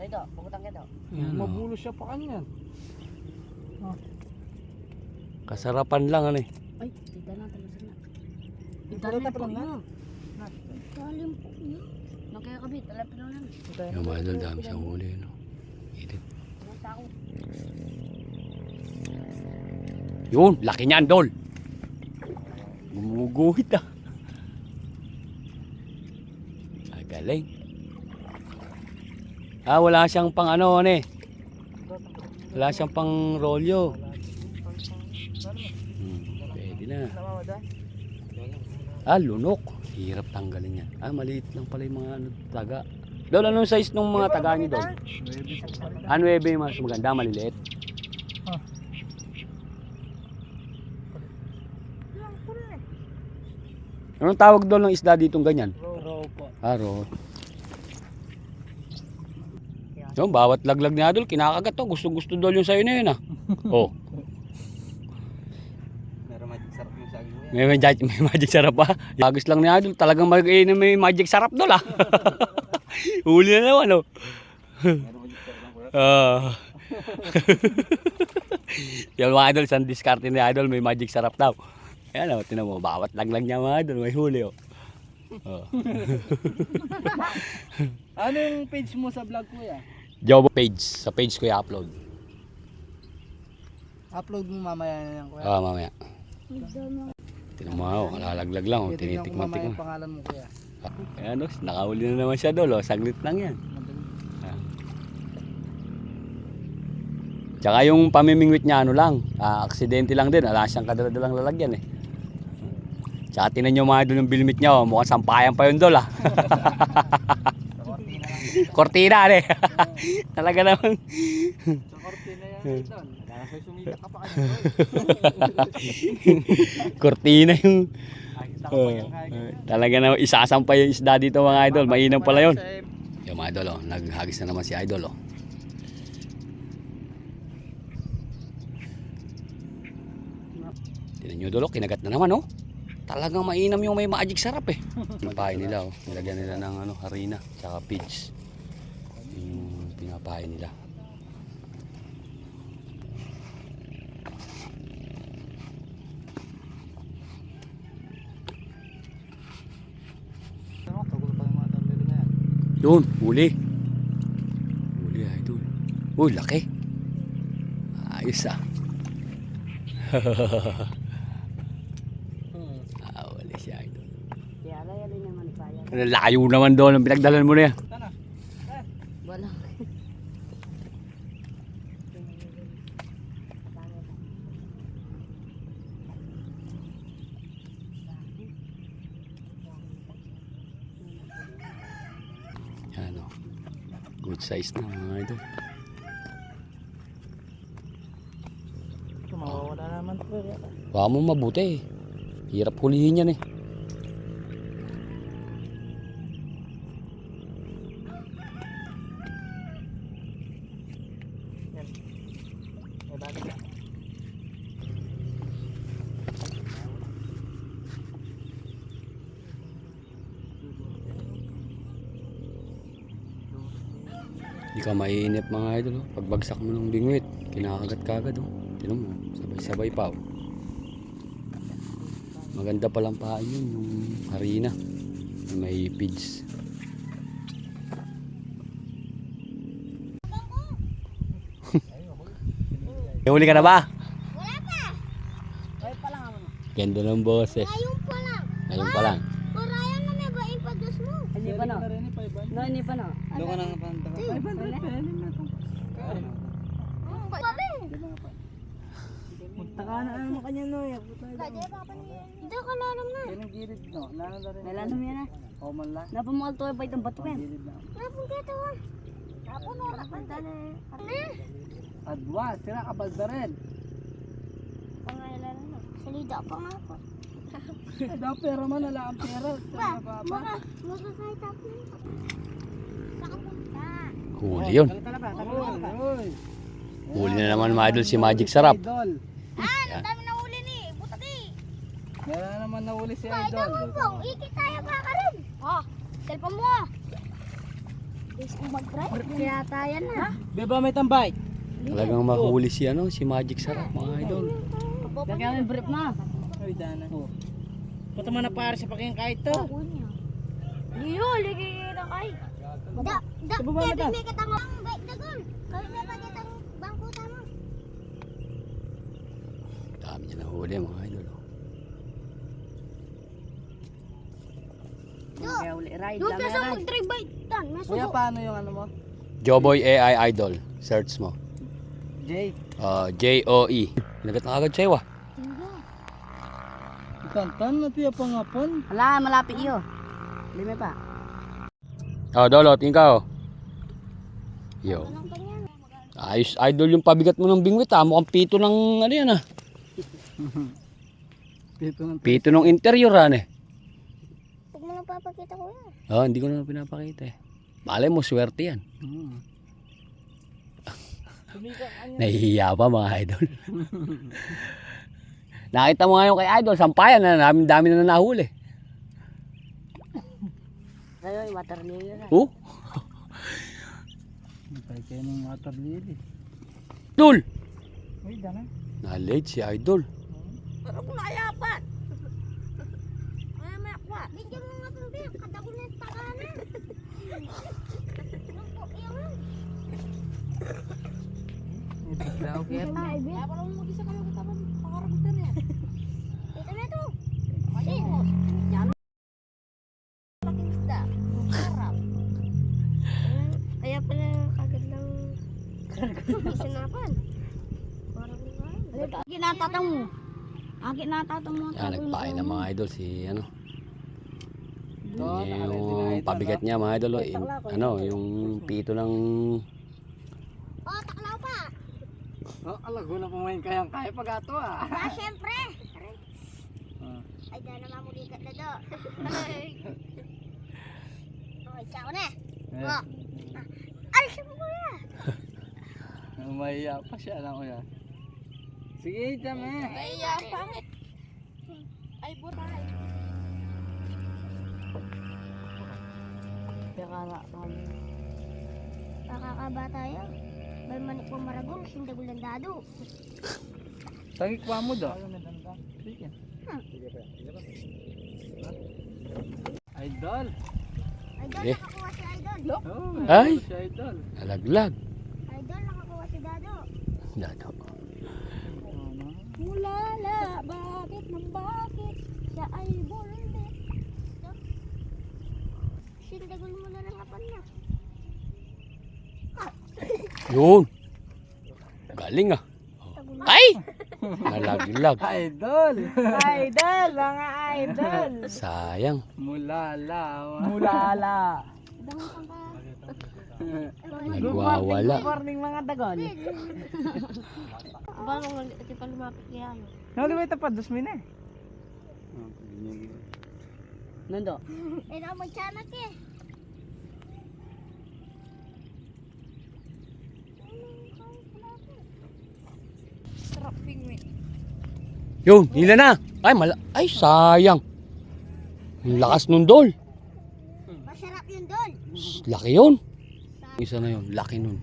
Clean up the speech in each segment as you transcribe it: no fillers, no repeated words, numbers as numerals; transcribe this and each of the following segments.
Ito, pagutang ka ito. Mabulo siya pa kanyan. Kasarapan lang ano eh. Ay, tita na talaga na. Tita na pa lang. Kalim po niya. Nakakabit, talapin lang. Yung mga idol, dami siyang huli. No? Edit. Yun, laki niyan, Dol. Gumuguhit ah. Galing. Wala siyang pang ano eh. Wala siyang pang rolyo. Pwede na. Lunok. Hirap tanggalin yan. Maliit lang pala yung mga ano, taga. Dol, anong size nung mga taga niyo, Dol? 9 yung mas maganda, maliliit. Anong tawag doon ng isda ditong ganyan? Row po. Aro. Yung bawat laglag ni Adol, kinakagat to. Gusto doon yung sayo na yun ah. Oh. Meron magic sarap yung saging mo yan. May magic sarap pa. Agos lang ni Adol. Talagang may magic sarap doon ah. Huli na naman oh. Meron magic sarap lang po. Yung mga Adol, isang diskarte ni Adol, may magic sarap daw. Ayan o, tinan mo, bawat laglag niya mga Adol, may huli oh. Ano yung page mo sa vlog kuya? Jobo page, sa page ko i-upload. Upload mo mamaya na yan kuya. Mamaya. Tinan mo ako, lalaglag lang oh, Titignan ko mamaya tinitikman-tikman. yung pangalan mo kuya. Ayan o, nakahuli na naman siya Dol oh, saglit lang yan. Tsaka yung pamimingwit niya ano lang, aksidente lang din, wala siyang kadaladalang lalagyan eh. Tsaka tinan nyo mga Idol yung bilmit niya oh, mukhang sampayan pa yun Dol ah. Kortina eh. Talaga naman. Sa kortina yan doon. Nakasay sumita ka pa kanyan. Kortina yung Nakita ko pa yung kaya. talaga naman isasampay yung isda dito mga Idol. Mainam pala yun. Yung mga Idol oh, naghagis na naman si Idol oh. Tinan nyo Idol oh, kinagat na naman oh. Talagang mainam yung may magic sarap eh. Pinapain nila oh. Nilagyan nila ng ano, harina tsaka pigs. Yung pinapain nila. Ano, tagulo pa yung mga tarlili na yan. Yun, huli. Huli Idol. Uy, laki. Ayos ah. Wala siya Idol. Kaya alay naman kaya. Layo naman doon ang pinagdalan mo na yan. Wala. Yan o. Good size na mga Idol. Mawawala naman po. Baka mo mabuti eh. Hirap hulihin yan eh. Hindi ka maiinip mga Idol oh. Pagbagsak mo ng bingwit, kinakagat kagad oh. Tinan mo, sabay-sabay pa oh. Maganda palang pain yun, yung harina. May pigs. Huli ka na ba? Wala pa. Ay pa lang ako. Ganda ng boses. Ngayon pa lang. Ngayon pa lang. Parayan na may bain pa dos mo. Hindi pa no. No, hindi pa no. Doon ka nang panta ka. 500 pesos na ito. Magtaka na ano kanya no. Ito ka lalam na. Yan ang gilid no. Lalo na rin. Lalam yan na. Oman lang. Napamual to ba itong bato yan? Gilid na. Napun dito ha. Napun o. Napun dali. Adwa, sira kabalda rin. Pangalan na. Salida pa nga ako. Daw pera man, wala ang pera. Maka kahit ako. Saka punta. Huli yun. Huli na naman mga Idol si Magic Sarap. Idol. Ang dami na huli ni. Butati. Meron na naman nahuli si Kaya Idol. naman pong. Ikit tayo baka rin. Oh, cellphone mo. Gusto mo mag-try? Kaya tayo na. Beba may tambay. Talagang mahuli si ano, si Magic Sarap mga idol. Lagyan mo brief na. Ay, dana. Punta mo na para sa pakinggan kahit to. Liyo, ligay na kay. Kaya may katang bike na gol. Kaya may pakitang bangko tama. Dami niya nahuli mga idol. Kaya uli ride Yung lang peso yan. mag-drive bike. Tan, Kuya, paano yung ano mo? Joboy AI Idol. Search mo. Jay. J-O-E. Nagat na agad sa'yo ah. Tantan na tiya pangapon. Hala, malapit iyo. Lime pa. Dolo, tingin ka oh. Yo. Ayos idol yung pabigat mo ng bingwit ah. Mukhang pito ng ano yan ah. Pito ng interior ah eh. Huwag mo lang papakita ko yan. Hindi ko na pinapakita eh. Malay mo, swerte yan. Nahihiya pa mga idol. Nakita mo ngayon kay idol, sampayan na dami na nahuli. Ayun, water lily na. Oh? Patay kayo ng water lily. Idol! Uy, dana. Na-late si idol. Pero kung nayapan. Ay, may akwa. Bigyan mo nga pang biyak. Kada ko na yung tagana. Ipaglaw kaya. Kaya parang mag-isa ka lang tapos pakarabutan yan. Ito na ito. Kasi, yan. Malaking isda. Sarap. Kaya pala kagad lang sinapan. Parang ginatatang mo. Ginatatang mo. Yan, nagpain ng mga idol si ano. Ito, Yung pabigat niya mga idol. Yung pito ng... Oh, taklaw pa. Oh, alago na pumain kayang kaya pag ato ah. Siyempre. Ay, dahil naman mulikat na do. Okay, tsaka na. Oh. Ay, siya mo kuya. Mahiya pa siya lang kuya. Sige, tama. Mahiya pa. Ay, buray. Nakakaba tayo. Bay manik po maragong, sindagulan dado. Tagik pa mo do. Sige. Idol. Idol, Eh. nakakuha si Idol. Oh, Ay! Si idol. Nalaglag. Idol, nakakuha si Dado. Dado. Mulala, bakit nang bakit siya ay bulde. Sindagul mo na lang apan niya. Yun. Galing ah. Ay! Nalaglag. Idol. Idol, mga idol. Sayang. Mulala. Mulala. Dami pang ka. Nagwawala. Morning mga dagon. Bago ito pa lumapit kaya ano. Nalaway tapad 2 na. Nando. Eh, na magtiyanak eh. Sarap pingwin. Yun, hila na. Ay, sayang. Ang lakas nun dol. Masarap yun doon. Laki yun. Isa na yun, laki nun.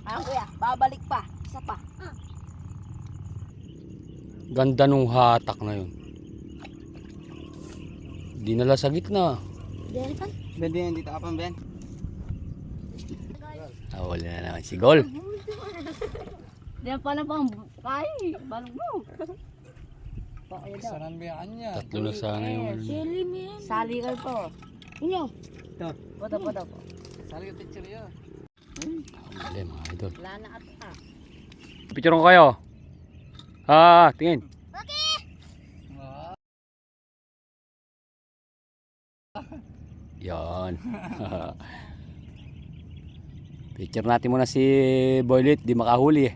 Kuya, babalik pa. Isa pa. Ganda nung hatak na yun. Dinala sa gitna. Diyan pa. Bende yan dito apang Ben. Wala na naman si Gol. Diyan pa na pang kay. Balong mo. Saran ba yan niya? Tatlo na sana yun. Sali kayo po. Inyo. Ito. Pada po. Sali ka teacher yun. Mali mga idol. Wala na ata. Picture ko kayo. Tingin. Yan. Picture natin muna si Boylet, di makahuli eh.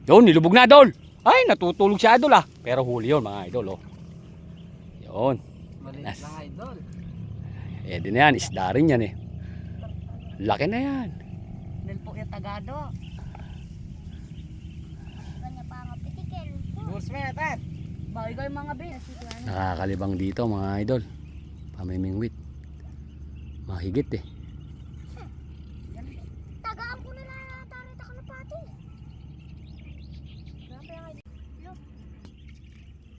Yun, nilubog na idol. Ay, natutulog si idol ah. Pero huli yun mga idol oh. Yun. Maliit lang idol. Di na yan, isda rin yan eh. Laki na yan. Nilpo yung tagado. Kanya pa nga pitikil. Gurs mo natin. Bawi ko yung mga bin. Nakakalibang dito mga idol. Pamimingwit. Mahigit eh. Tagaan ko na lang tarit ako na pati.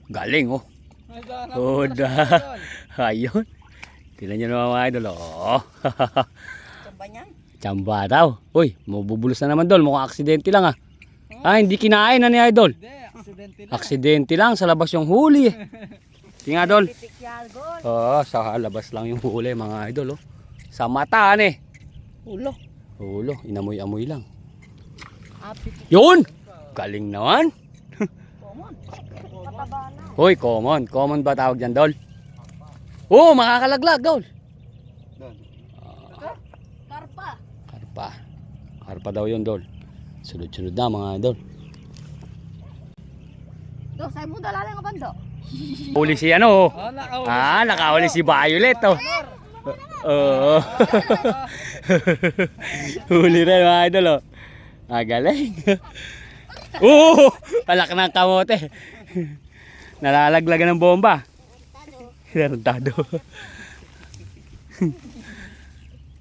Galing oh. Oda. Ayun. Tingnan nyo naman mga idol. Oh. Samba niyan. Tsamba daw. Uy, mabubulos na naman dol. Mukhang aksidente lang ah. Ah, hindi kinain na ni idol. Hindi, aksidente lang. Aksidente lang. Sa labas yung huli eh. Tingnan dol. Pipikyal, gol. Oo, sa labas lang yung huli mga idol oh. Sa mataan eh. Ulo. Ulo, inamoy-amoy lang. Apit. Yun! Galing naman. Common. Pataba na. Hoy, common. Common ba tawag dyan, Dol? Oo, makakalaglag, Dol. Karpa. Karpa. Karpa daw yun, Dol. Sunod-sunod na mga Dol. Do, sa'yo mo dalala nga bando. Huli si ano? Oh, nakahuli. Ah, nakahuli si Violet oh. Oo. Huli rin mga idol oh. Ah, galing. Oo! Palak ng kamote. Nalalaglagan ng bomba. Tarantado.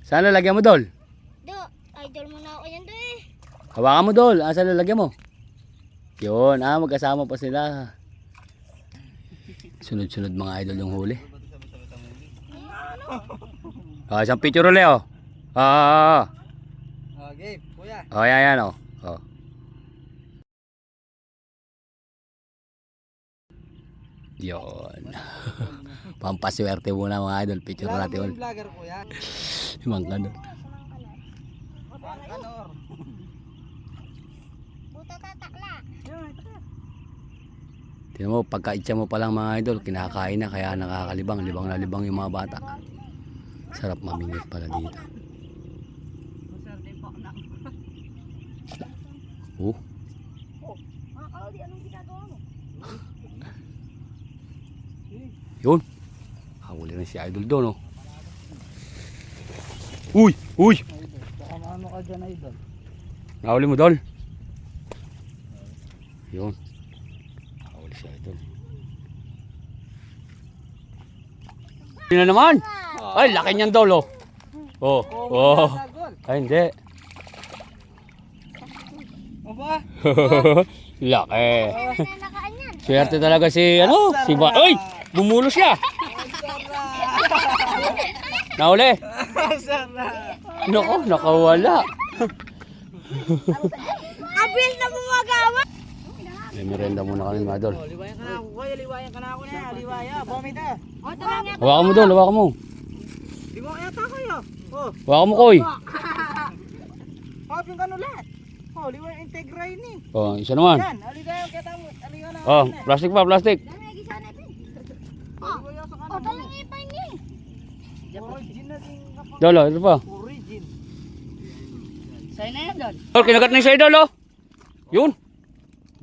Saan lalagyan mo, Dol? Do, idol mo na ako yan do eh. Hawakan mo, Dol. Ah, saan lalagyan mo? Yun. Ah, magkasama pa sila. Sunod-sunod mga idol yung huli. Ah, isang picture ulit oh. Ah. Okay, kuya. Oh, yan oh. Oh. Yun. Pampaswerte muna mga idol. Picture Kilala mo natin yung ulit. vlogger, kuya? Mang kanor. Kanor. Buta tatakla. Tingnan mo, pagkaitsa mo pa lang mga idol, kinakain na kaya nakakalibang. Libang na libang yung mga bata. Sarap mamingit pala dito. Oh. Mga kalodi, anong ginagawa mo? Yun. Hawali rin si idol doon oh. Uy! Uy! Baka maano ka dyan, idol. Nahuli mo, Dol. Yun. Nahuli si idol. Yun na naman. Ay, laki niyan, Dol oh. Oh. Oh. Gol. Ay, hindi. Aba. Laki. Nanakaan yan. Swerte talaga si ano, si Ba. Ay! Bumulo siya. Nahuli. Sarap. Nako, nakawala. Abil na bumagawa. May merenda muna kami mga Dol. Oh, liwayan ka na ako, kuya. Liwayan ka na ako na. Liwaya. Vomit na. O, tama nga. Hawakan mo, Dol. Hawakan mo. Di mo kaya tayo. Oh, Hawakan mo, Koy. hapin ka nulat. Oh, liwayan integra yun eh. Oh, isa naman. Yan, aligayaw kita mo. Aligayaw na. Oh, plastic pa, plastic. Dami, gisa na ito. Aligayaw sa O, kanan. talangi pa niya. Origin na din kapag. Dol, ito pa. Origin. Sa'yo na yan, Don. Dol, kinagat na yung sa idol, oh. Yun.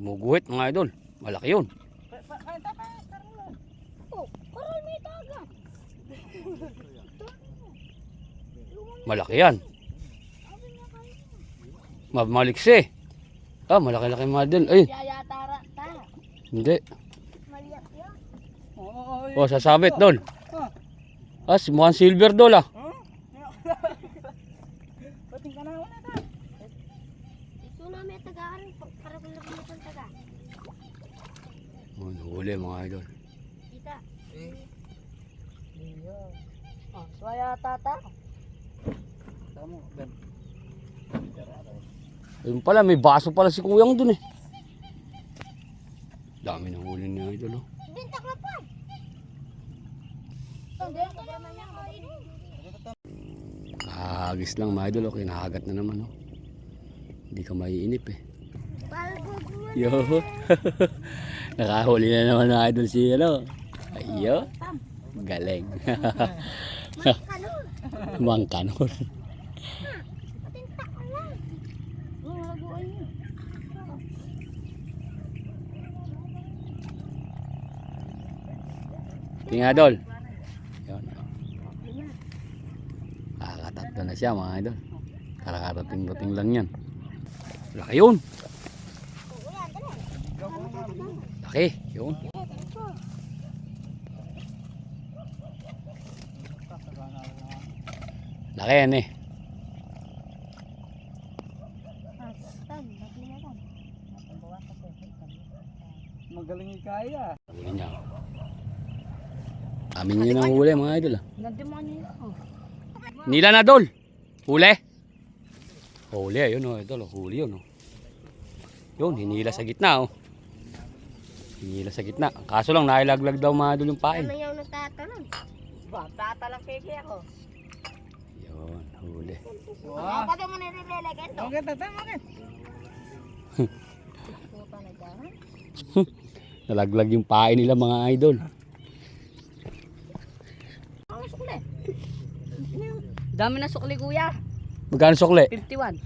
Muguhit, mga idol. Malaki yun. Oh, karal may taga. Malaki yan. Maliksi. Ah, malaki-laki mga idol. Ay, Yaya tara, tara. hindi. Maliyak yan. Oo, Oh, sasabit, Dol. Oh. Ah, mukhang silver, Dol, ah. Pating ka na wala ta. Ito na may tagaan. Para kung nakulit ang taga. Huli, mga idol. Kita. Oh, suwaya tata. Tamo, ben. Ayun pala, may baso pala si Kuyang dun eh. Dami ng huli ni idol, oh. Bintak na pa. Tandaan ka naman niya. Kahagis lang mga idol, oh. Kinahagat na naman, oh. Hindi ka maiinip eh. Palbog mo. Yo. Nakahuli na naman ng idol si ano. Ayo. Galing. Kanul. Mang kanor. Patintak ka lang. Oh, laguan niyo. Tingnan idol. Yun. Kakatatlo na siya mga idol. Karakarating-rating lang yan. Laki yun. Laki. Yun. Laki yan eh. Magaling kaya. Huli niya. Amin nyo ng huli mga idol ah. Nadimanyo yun. Nila na dol. Huli. Huli ayun oh idol. Huli yun oh. Yun hinila sa gitna oh. Hinila sa gitna. Kaso lang nailaglag daw mga idol yung pain. Ano yung nagtatanong? Ba, tatalang kiki ako. Yun huli. Wow. Pati mo nililagay ito. Okay, tatama ka. Puta na dyan. Nalaglag yung pain nila mga idol. Ang sukli. Dami na sukli kuya. Magkano sukli? 51.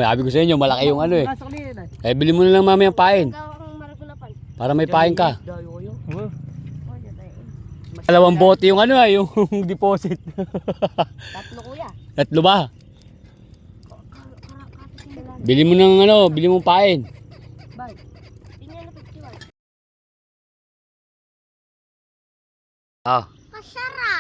Sabi ko sa inyo malaki yung ano eh. Sukli yun Eh bili mo na lang mamaya yung pain. Ikaw ang maragulapan. Para may pain ka. Dayo yun. Dalawang bote yung ano yung deposit. Tatlo kuya. Tatlo ba? Bili mo ng ano, bili mo pain. Bye. Tingnan na 51. Ah, Masarap.